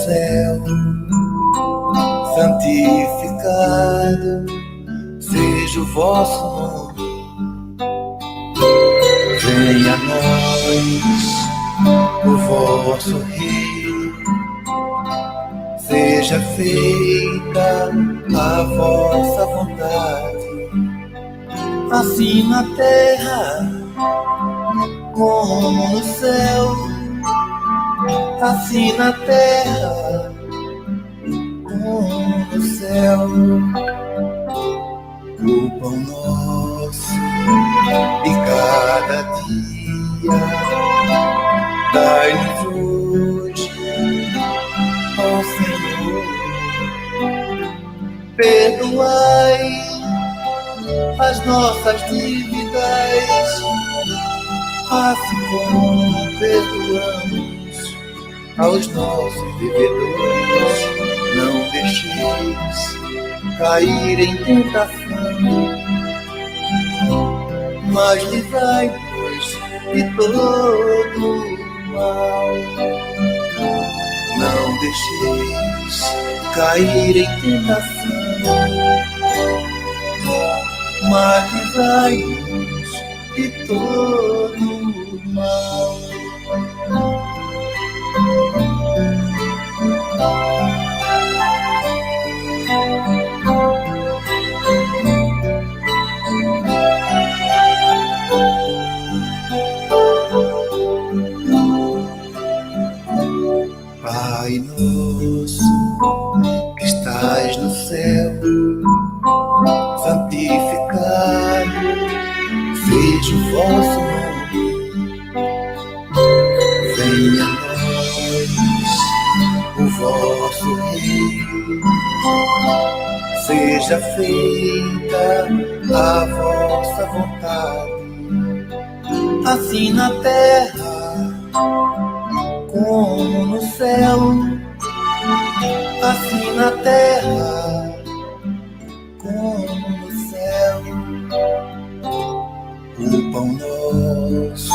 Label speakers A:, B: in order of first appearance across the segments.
A: céu, santificado seja o vosso nome. Venha a nós o vosso reino, seja feita a vossa vontade, assim na terra como no céu, assim na terra como no céu. O pão nosso de cada dia dai-nos hoje, ó Senhor. Perdoai as nossas dívidas, assim como perdoamos aos nossos devedores. Não deixeis cair em tentação, mas livrai-nos de todo mal. Não deixeis cair em tentação, mas livrai-nos de todo mal. Pai nosso que estás no céu, santificado seja o vosso nome. Venha a nós o vosso reino, seja feita a vossa vontade, assim na terra como no céu, assim na terra como no céu. O pão nosso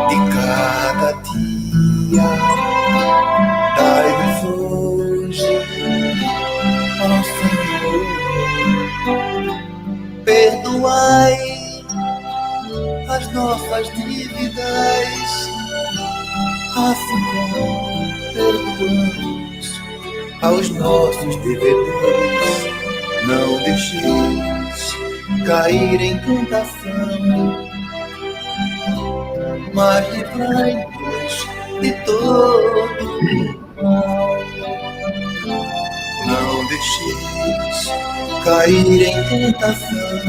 A: de cada dia dai-nos hoje, ó Senhor. Perdoai as nossas dívidas, assim como perdoamos aos nossos devedores. Não deixeis cair em tentação, mas livrai-nos de todo mal. Não deixeis cair em tentação,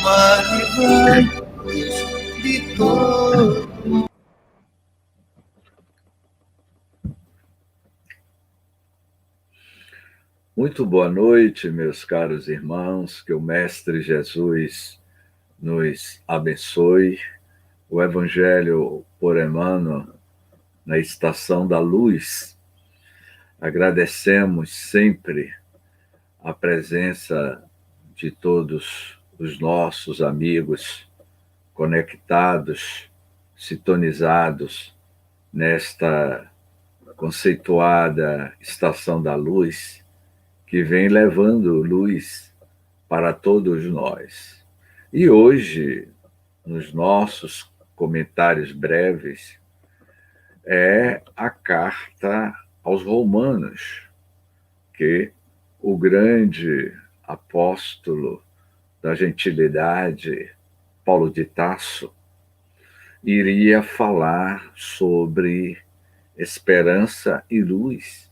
A: mas livrai-nos de todo.
B: Muito boa noite, meus caros irmãos, que o Mestre Jesus nos abençoe. O Evangelho por Emmanuel, na Estação da Luz. Agradecemos sempre a presença de todos os nossos amigos conectados, sintonizados nesta conceituada Estação da Luz, que vem levando luz para todos nós. E hoje, nos nossos comentários breves, é a carta aos Romanos, que o grande apóstolo da gentilidade, Paulo de Tarso, iria falar sobre esperança e luz,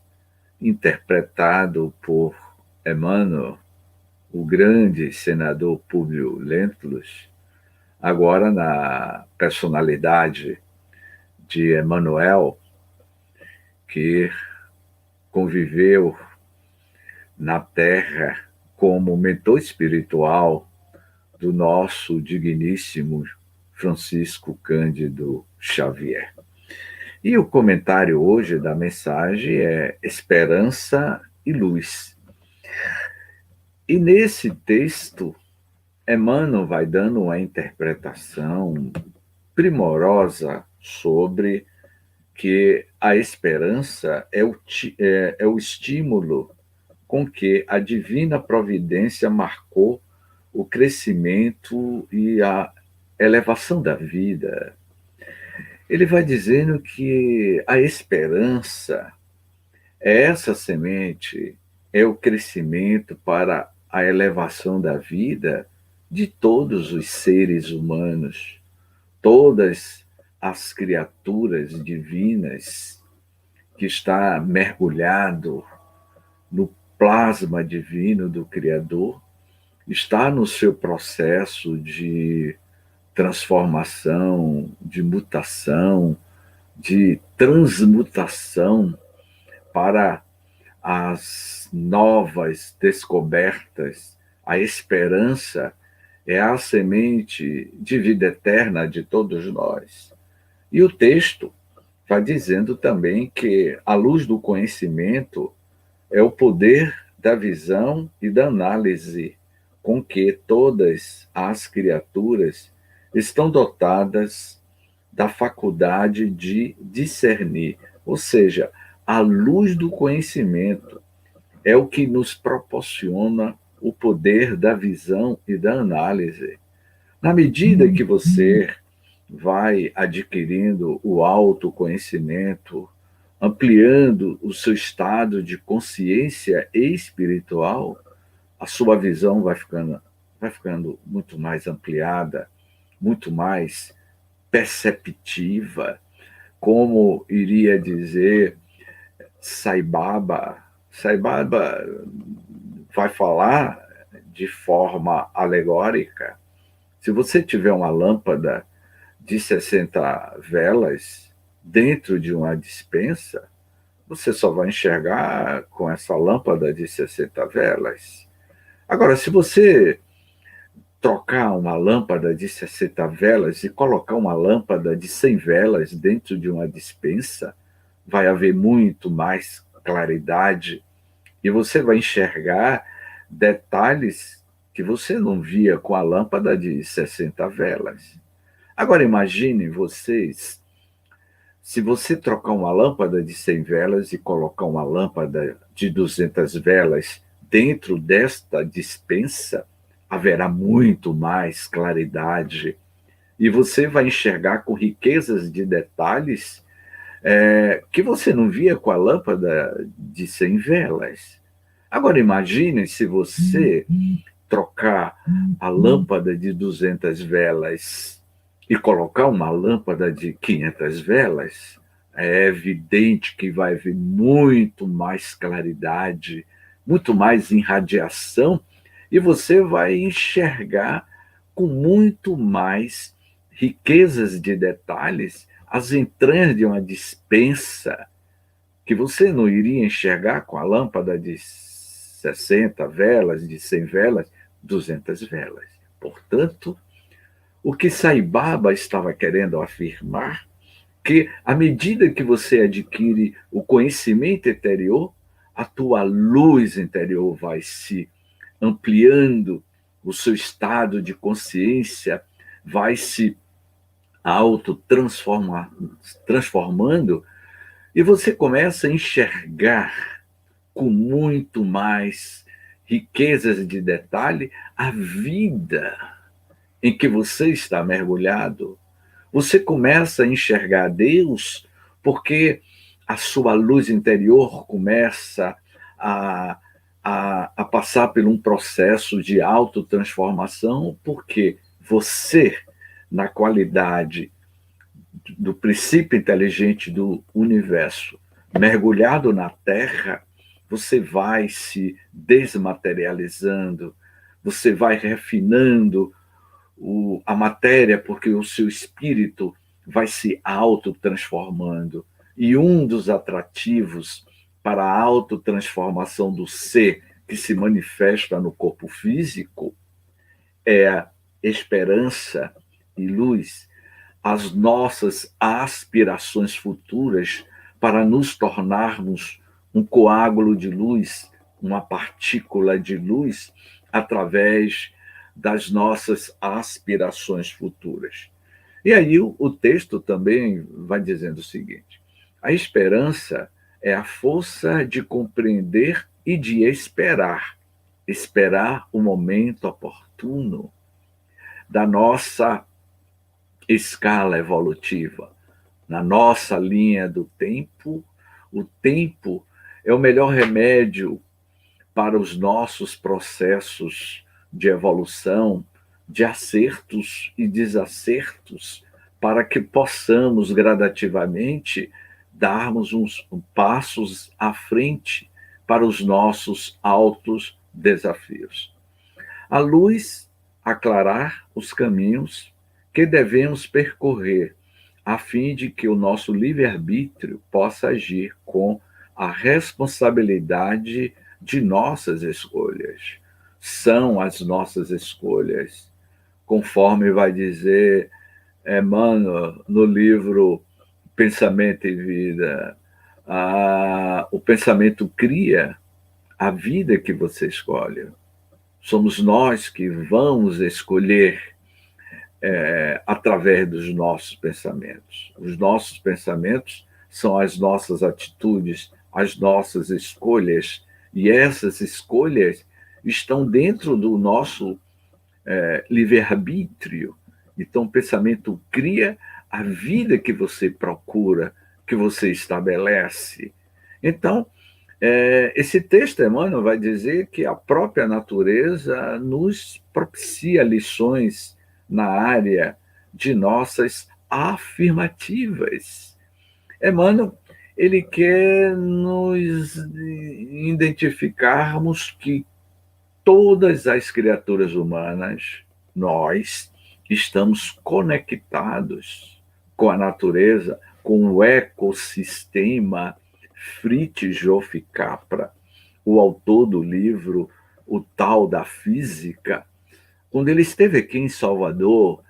B: interpretado por Emmanuel, o grande senador Públio Lentulus, agora na personalidade de Emmanuel, que conviveu na Terra como mentor espiritual do nosso digníssimo Francisco Cândido Xavier. E o comentário hoje da mensagem é Esperança e Luz. E nesse texto, Emmanuel vai dando uma interpretação primorosa sobre que a esperança é o estímulo com que a divina providência marcou o crescimento e a elevação da vida. Ele vai dizendo que a esperança é essa semente, é o crescimento para a elevação da vida de todos os seres humanos, todas as criaturas divinas que está mergulhado no plasma divino do Criador, está no seu processo de transformação, de mutação, de transmutação para as novas descobertas. A esperança é a semente de vida eterna de todos nós. E o texto vai dizendo também que a luz do conhecimento é o poder da visão e da análise com que todas as criaturas estão dotadas da faculdade de discernir. Ou seja, a luz do conhecimento é o que nos proporciona o poder da visão e da análise. Na medida que você vai adquirindo o autoconhecimento, ampliando o seu estado de consciência espiritual, a sua visão vai ficando muito mais ampliada, muito mais perceptiva, como iria dizer Sai Baba. Sai Baba vai falar de forma alegórica. Se você tiver uma lâmpada de 60 velas dentro de uma despensa, você só vai enxergar com essa lâmpada de 60 velas. Agora, se você trocar uma lâmpada de 60 velas e colocar uma lâmpada de 100 velas dentro de uma despensa, vai haver muito mais claridade e você vai enxergar detalhes que você não via com a lâmpada de 60 velas. Agora imaginem vocês, se você trocar uma lâmpada de 100 velas e colocar uma lâmpada de 200 velas dentro desta despensa, haverá muito mais claridade e você vai enxergar com riquezas de detalhes que você não via com a lâmpada de 100 velas. Agora imagine se você trocar a lâmpada de 200 velas e colocar uma lâmpada de 500 velas, é evidente que vai haver muito mais claridade, muito mais irradiação, e você vai enxergar com muito mais riquezas de detalhes as entranhas de uma despensa que você não iria enxergar com a lâmpada de 60 velas, de 100 velas, 200 velas. Portanto, o que Sai Baba estava querendo afirmar, que à medida que você adquire o conhecimento interior, a tua luz interior vai se ampliando, o seu estado de consciência vai se transformando e você começa a enxergar com muito mais riquezas de detalhe a vida em que você está mergulhado. Você começa a enxergar Deus porque a sua luz interior começa a passar por um processo de autotransformação, porque você, na qualidade do princípio inteligente do universo, mergulhado na Terra, você vai se desmaterializando, você vai refinando a matéria, porque o seu espírito vai se autotransformando. E um dos atrativos para a autotransformação do ser que se manifesta no corpo físico é a esperança e luz, as nossas aspirações futuras para nos tornarmos um coágulo de luz, uma partícula de luz, através das nossas aspirações futuras. E aí o texto também vai dizendo o seguinte: A esperança é a força de compreender e de esperar. Esperar o momento oportuno da nossa escala evolutiva, na nossa linha do tempo. O tempo é o melhor remédio para os nossos processos de evolução, de acertos e desacertos, para que possamos gradativamente darmos uns passos à frente para os nossos altos desafios. A luz aclarar os caminhos que devemos percorrer, a fim de que o nosso livre-arbítrio possa agir com a responsabilidade de nossas escolhas. São as nossas escolhas, conforme vai dizer Emmanuel no livro Pensamento e Vida. O pensamento cria a vida que você escolhe. Somos nós que vamos escolher através dos nossos pensamentos. Os nossos pensamentos são as nossas atitudes, as nossas escolhas, e essas escolhas estão dentro do nosso livre-arbítrio. Então, o pensamento cria a vida que você procura, que você estabelece. Então, esse texto, Emmanuel, vai dizer que a própria natureza nos propicia lições na área de nossas afirmativas. Emmanuel, ele quer nos identificarmos que todas as criaturas humanas, nós, estamos conectados com a natureza, com o ecossistema. Fritz Jof Capra, o autor do livro O Tal da Física, quando ele esteve aqui em Salvador,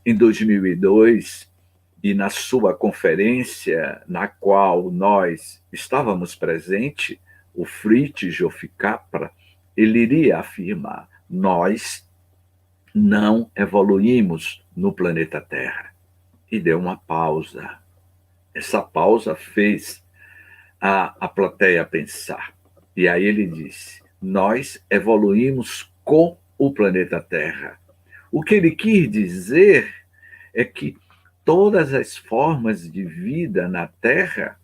B: em 2002, e na sua conferência, na qual nós estávamos presentes, o Fritz Jof Capra, ele iria afirmar: nós não evoluímos no planeta Terra. E deu uma pausa. Essa pausa fez a plateia pensar. E aí ele disse: nós evoluímos com o planeta Terra. O que ele quis dizer é que todas as formas de vida na Terra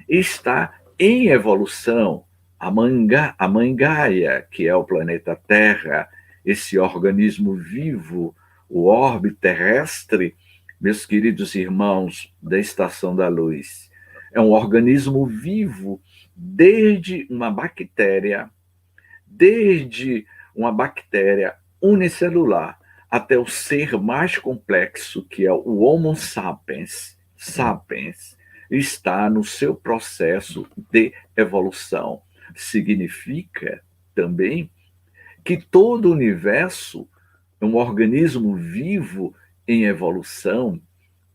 B: está em evolução. A Mãe Gaia, que é o planeta Terra, esse organismo vivo, o orbe terrestre, meus queridos irmãos da Estação da Luz, é um organismo vivo, desde uma bactéria unicelular até o ser mais complexo, que é o Homo sapiens. Sapiens está no seu processo de evolução. Significa também que todo o universo é um organismo vivo em evolução,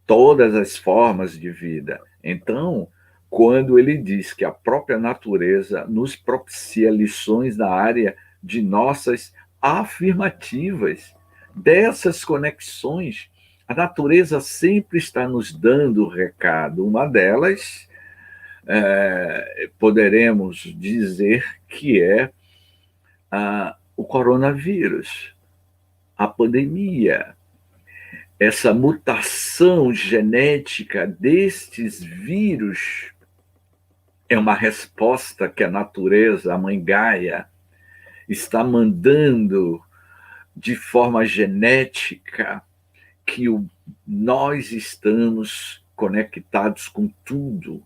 B: todas as formas de vida. Então, quando ele diz que a própria natureza nos propicia lições na área de nossas afirmativas, dessas conexões, a natureza sempre está nos dando recado. Uma delas, poderemos dizer que é o coronavírus, a pandemia. Essa mutação genética destes vírus é uma resposta que a natureza, a Mãe Gaia, está mandando de forma genética que nós estamos conectados com tudo.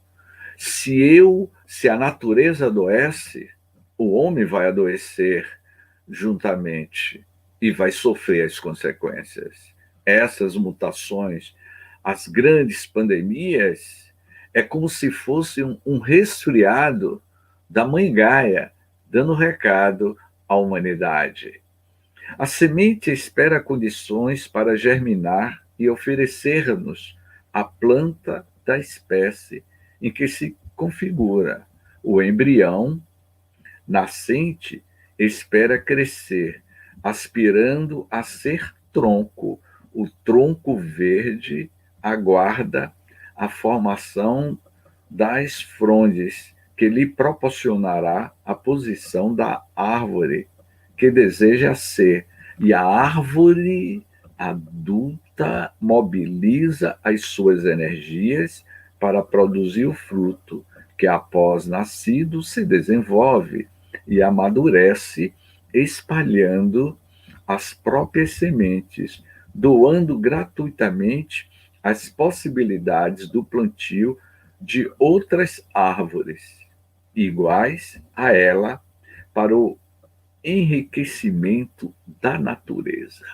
B: Se a natureza adoece, o homem vai adoecer juntamente e vai sofrer as consequências. Essas mutações, as grandes pandemias, é como se fosse um resfriado da Mãe Gaia, dando recado à humanidade. A semente espera condições para germinar e oferecer-nos a planta da espécie em que se configura. O embrião nascente espera crescer, aspirando a ser tronco. O tronco verde aguarda a formação das frondes, que lhe proporcionará a posição da árvore que deseja ser. E a árvore adulta mobiliza as suas energias para produzir o fruto, que após nascido se desenvolve e amadurece, espalhando as próprias sementes, doando gratuitamente as possibilidades do plantio de outras árvores iguais a ela para o enriquecimento da natureza.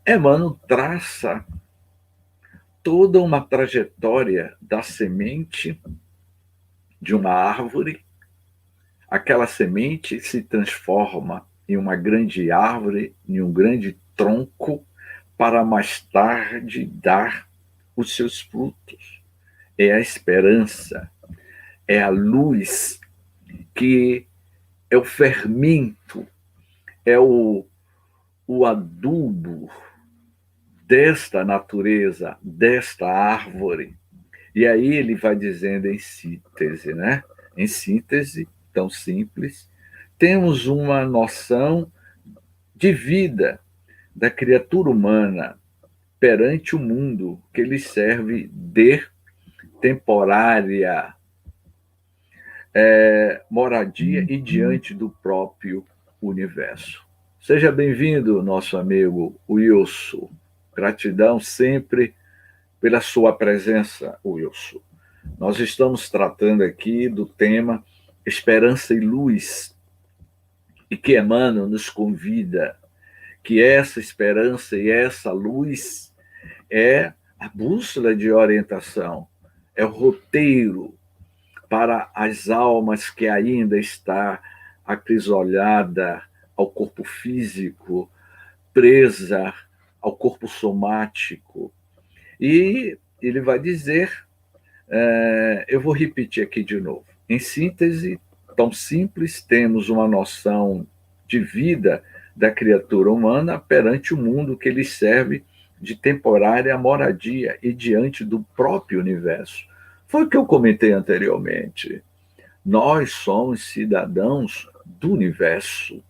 B: Emmanuel traça toda uma trajetória da semente de uma árvore. Aquela semente se transforma em uma grande árvore, em um grande tronco, para mais tarde dar os seus frutos. É a esperança, é a luz, que é o fermento, é o adubo desta natureza, desta árvore. E aí ele vai dizendo em síntese, né? Em síntese, tão simples, temos uma noção de vida da criatura humana perante o mundo que lhe serve de temporária moradia e diante do próprio universo. Seja bem-vindo, nosso amigo Wilson. Gratidão sempre pela sua presença, Wilson. Nós estamos tratando aqui do tema Esperança e Luz, e que Emmanuel nos convida que essa esperança e essa luz é a bússola de orientação, é o roteiro para as almas que ainda está acrisolada ao corpo físico, presa ao corpo somático. E ele vai dizer, eu vou repetir aqui de novo. Em síntese, tão simples, temos uma noção de vida da criatura humana perante o mundo que lhe serve de temporária moradia e diante do próprio universo. Foi o que eu comentei anteriormente. Nós somos cidadãos do universo.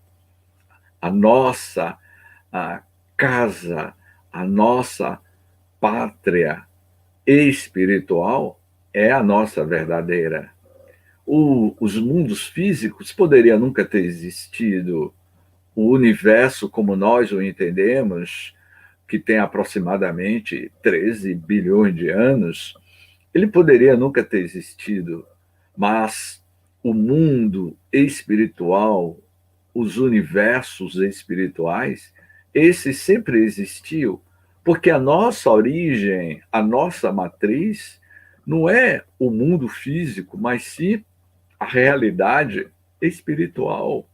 B: A nossa casa, a nossa pátria espiritual é a nossa verdadeira. Os mundos físicos poderiam nunca ter existido. O universo, como nós o entendemos, que tem aproximadamente 13 bilhões de anos, ele poderia nunca ter existido, mas o mundo espiritual, os universos espirituais, esse sempre existiu, porque a nossa origem, a nossa matriz, não é o mundo físico, mas sim a realidade espiritual.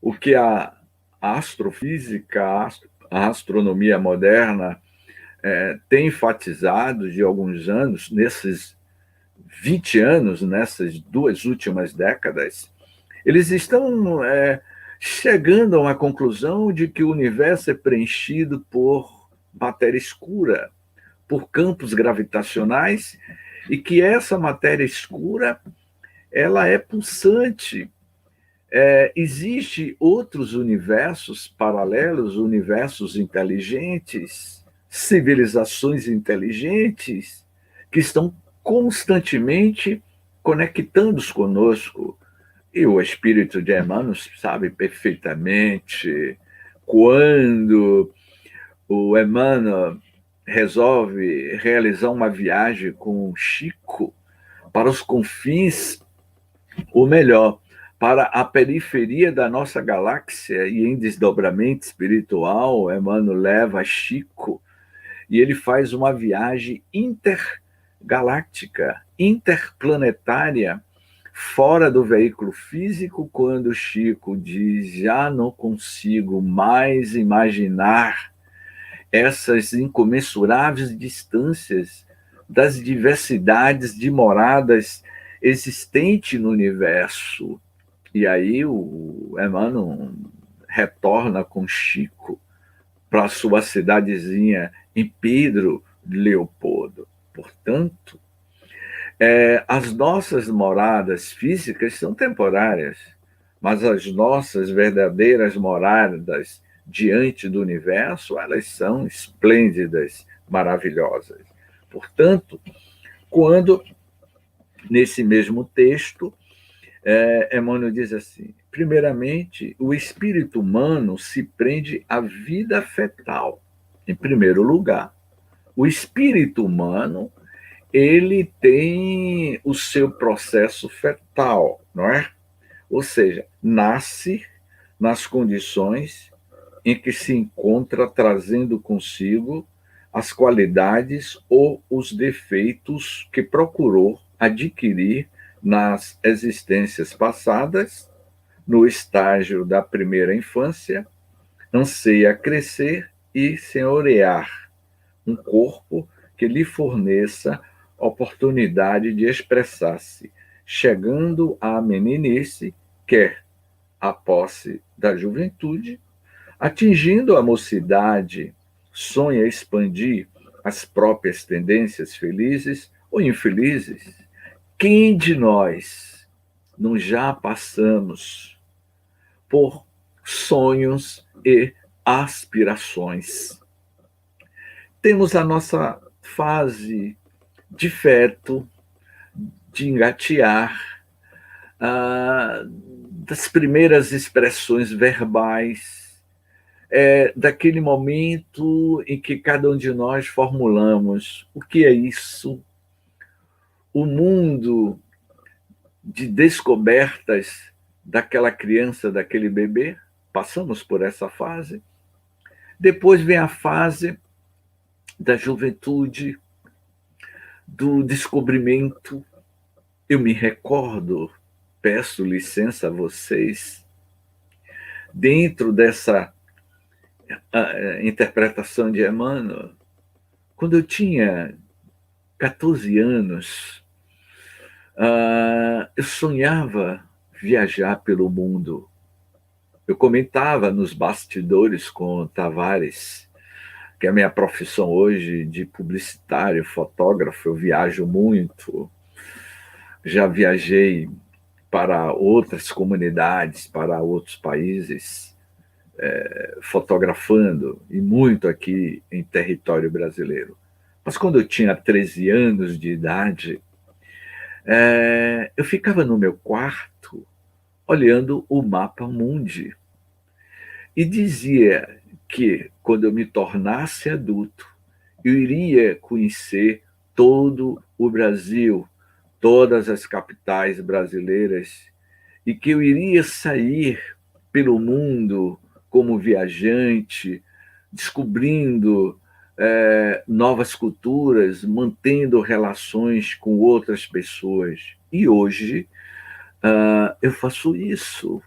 B: O que a astrofísica, a astronomia moderna tem enfatizado de alguns anos, nesses 20 anos, nessas 2 últimas décadas, eles estão chegando a uma conclusão de que o universo é preenchido por matéria escura, por campos gravitacionais, e que essa matéria escura ela é pulsante. Existem outros universos paralelos, universos inteligentes, civilizações inteligentes, que estão constantemente conectando-se conosco. E o espírito de Emmanuel sabe perfeitamente quando o Emmanuel resolve realizar uma viagem com o Chico para os confins, ou melhor, para a periferia da nossa galáxia, e em desdobramento espiritual, Emmanuel leva Chico e ele faz uma viagem intergaláctica, interplanetária, fora do veículo físico, quando Chico diz: já não consigo mais imaginar essas incomensuráveis distâncias das diversidades de moradas existentes no universo. E aí o Emmanuel retorna com Chico para sua cidadezinha em Pedro de Leopoldo. Portanto, as nossas moradas físicas são temporárias, mas as nossas verdadeiras moradas diante do universo, elas são esplêndidas, maravilhosas. Portanto, quando, nesse mesmo texto, Emmanuel diz assim: primeiramente, o espírito humano se prende à vida fetal, em primeiro lugar. O espírito humano, ele tem o seu processo fetal, não é? Ou seja, nasce nas condições em que se encontra, trazendo consigo as qualidades ou os defeitos que procurou adquirir nas existências passadas, no estágio da primeira infância, anseia crescer e senhorear um corpo que lhe forneça oportunidade de expressar-se, chegando à meninice, quer a posse da juventude, atingindo a mocidade, sonha expandir as próprias tendências felizes ou infelizes. Quem de nós não já passamos por sonhos e aspirações? Temos a nossa fase de feto, de engatear, das primeiras expressões verbais, daquele momento em que cada um de nós formulamos o que é isso, o mundo de descobertas daquela criança, daquele bebê. Passamos por essa fase. Depois vem a fase da juventude, do descobrimento. Eu me recordo, peço licença a vocês, dentro dessa interpretação de Emmanuel, quando eu tinha 14 anos, eu sonhava viajar pelo mundo. Eu comentava nos bastidores com Tavares, que é a minha profissão hoje de publicitário, fotógrafo. Eu viajo muito, já viajei para outras comunidades, para outros países, fotografando, e muito aqui em território brasileiro. Mas quando eu tinha 13 anos de idade, eu ficava no meu quarto olhando o mapa mundi e dizia que, quando eu me tornasse adulto, eu iria conhecer todo o Brasil, todas as capitais brasileiras, e que eu iria sair pelo mundo como viajante, descobrindo novas culturas, mantendo relações com outras pessoas. E hoje eu faço isso.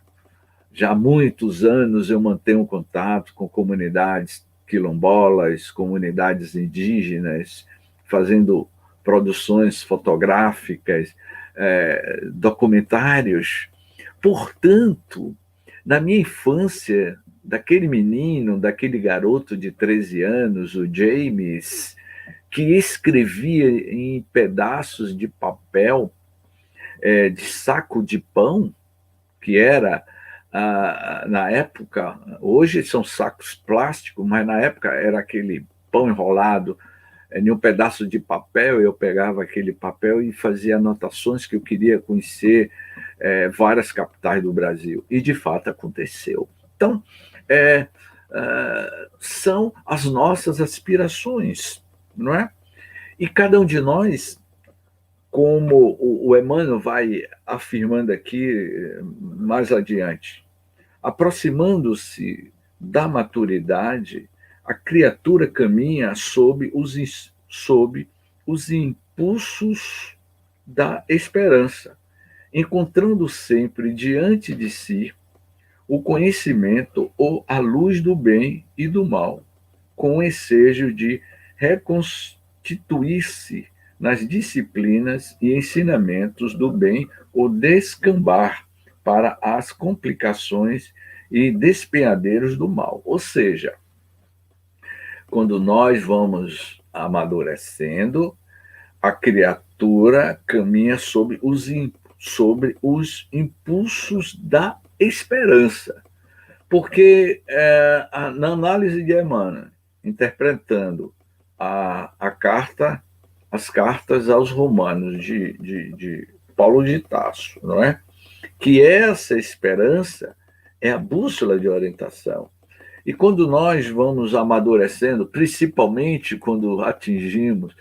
B: Já há muitos anos eu mantenho contato com comunidades quilombolas, comunidades indígenas, fazendo produções fotográficas, documentários. Portanto, na minha infância, daquele menino, daquele garoto de 13 anos, o James, que escrevia em pedaços de papel, de saco de pão, que era, na época, hoje são sacos plásticos, mas na época era aquele pão enrolado em um pedaço de papel. Eu pegava aquele papel e fazia anotações que eu queria conhecer várias capitais do Brasil. E, de fato, aconteceu. Então, são as nossas aspirações, não é? E cada um de nós, como o Emmanuel vai afirmando aqui mais adiante, aproximando-se da maturidade, a criatura caminha sob os impulsos da esperança, encontrando sempre diante de si o conhecimento ou a luz do bem e do mal, com o ensejo de reconstituir-se nas disciplinas e ensinamentos do bem ou descambar para as complicações e despenhadeiros do mal. Ou seja, quando nós vamos amadurecendo, a criatura caminha sobre os impulsos da esperança. Porque na análise de Emmanuel, interpretando a carta, as cartas aos Romanos de Paulo de Tarso, não é? Que essa esperança é a bússola de orientação. E quando nós vamos amadurecendo, principalmente quando atingimos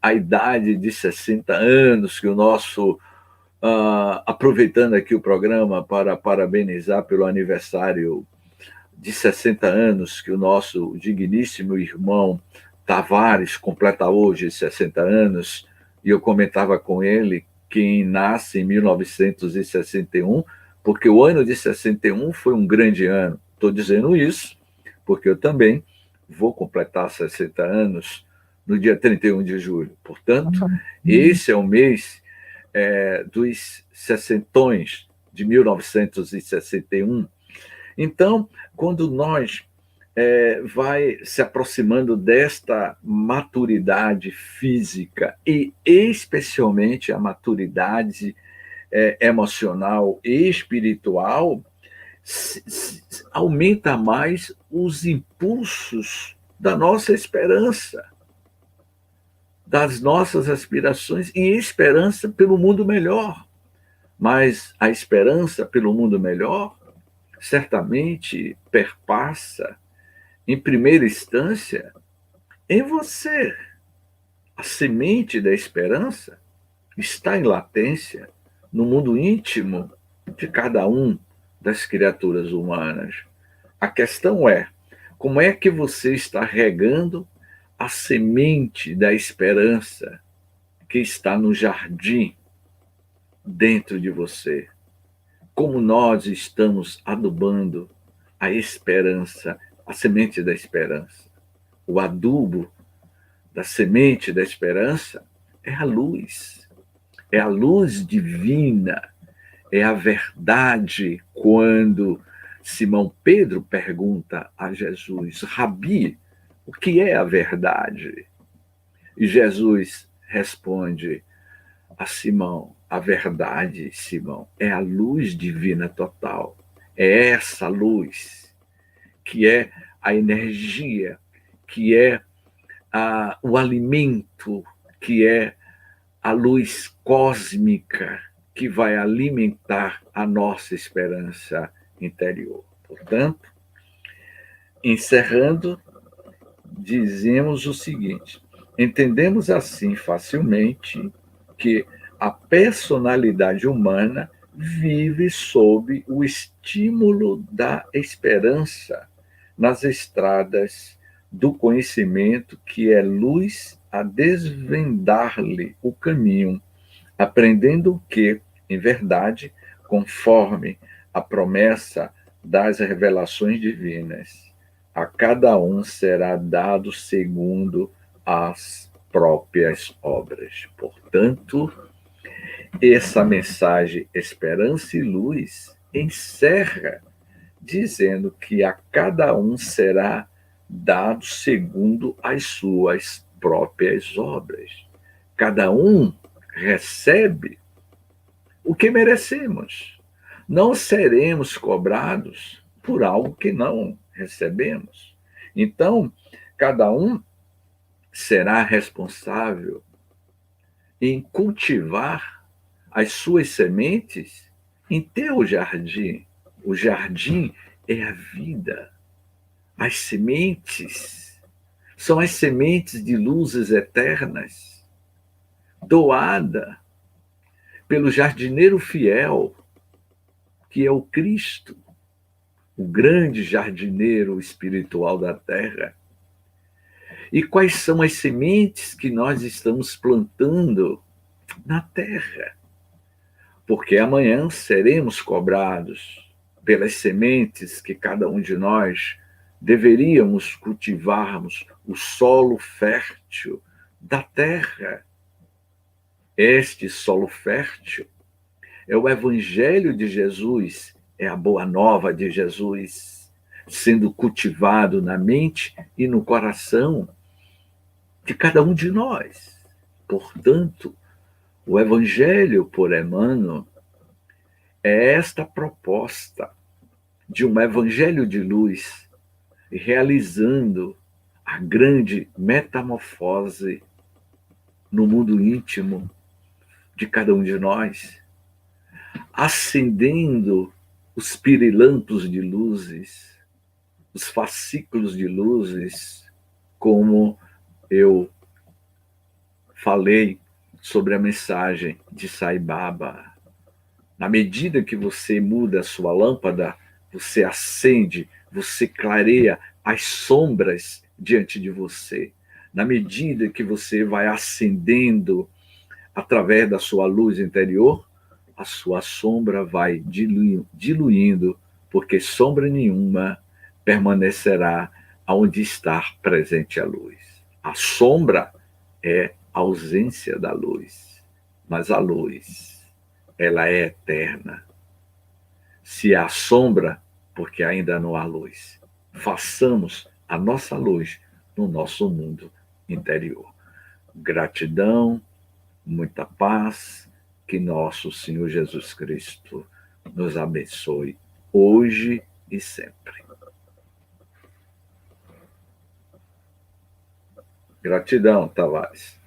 B: a idade de 60 anos, que o nosso. Aproveitando aqui o programa para parabenizar pelo aniversário de 60 anos, que o nosso digníssimo irmão Tavares completa hoje 60 anos, e eu comentava com ele quem nasce em 1961, porque o ano de 61 foi um grande ano. Estou dizendo isso porque eu também vou completar 60 anos no dia 31 de julho. Portanto, esse é o mês dos sessentões de 1961. Então, quando nós vai se aproximando desta maturidade física e especialmente a maturidade emocional e espiritual, aumenta mais os impulsos da nossa esperança, das nossas aspirações e esperança pelo mundo melhor. Mas a esperança pelo mundo melhor certamente perpassa, em primeira instância, em você. A semente da esperança está em latência no mundo íntimo de cada um das criaturas humanas. A questão é, como é que você está regando a semente da esperança que está no jardim dentro de você? Como nós estamos adubando a esperança, a semente da esperança? O adubo da semente da esperança é a luz divina, é a verdade. Quando Simão Pedro pergunta a Jesus: Rabi, o que é a verdade? E Jesus responde a Simão: a verdade, Simão, é a luz divina total. É essa luz que é a energia, que é o alimento, que é a luz cósmica que vai alimentar a nossa esperança interior. Portanto, encerrando, dizemos o seguinte: entendemos assim facilmente que a personalidade humana vive sob o estímulo da esperança nas estradas do conhecimento, que é luz a desvendar-lhe o caminho, aprendendo que, em verdade, conforme a promessa das revelações divinas, a cada um será dado segundo as próprias obras. Portanto, essa mensagem Esperança e Luz encerra dizendo que a cada um será dado segundo as suas próprias obras. Cada um recebe o que merecemos. Não seremos cobrados por algo que não recebemos. Então, cada um será responsável em cultivar as suas sementes em teu jardim. O jardim é a vida. As sementes são as sementes de luzes eternas, doada pelo jardineiro fiel, que é o Cristo, o grande jardineiro espiritual da terra. E quais são as sementes que nós estamos plantando na terra? Porque amanhã seremos cobrados pelas sementes que cada um de nós deveríamos cultivarmos, o solo fértil da terra. Este solo fértil é o Evangelho de Jesus, é a boa nova de Jesus, sendo cultivado na mente e no coração de cada um de nós. Portanto, o Evangelho por Emmanuel é esta proposta de um evangelho de luz realizando a grande metamorfose no mundo íntimo de cada um de nós, acendendo os pirilampos de luzes, os fascículos de luzes, como eu falei sobre a mensagem de Sai Baba. Na medida que você muda a sua lâmpada, você acende, você clareia as sombras diante de você. Na medida que você vai acendendo através da sua luz interior, a sua sombra vai diluindo, porque sombra nenhuma permanecerá onde está presente a luz. A sombra é a ausência da luz, mas a luz, ela é eterna. Se há sombra, porque ainda não há luz. Façamos a nossa luz no nosso mundo interior. Gratidão, muita paz, que nosso Senhor Jesus Cristo nos abençoe hoje e sempre. Gratidão, Tavares.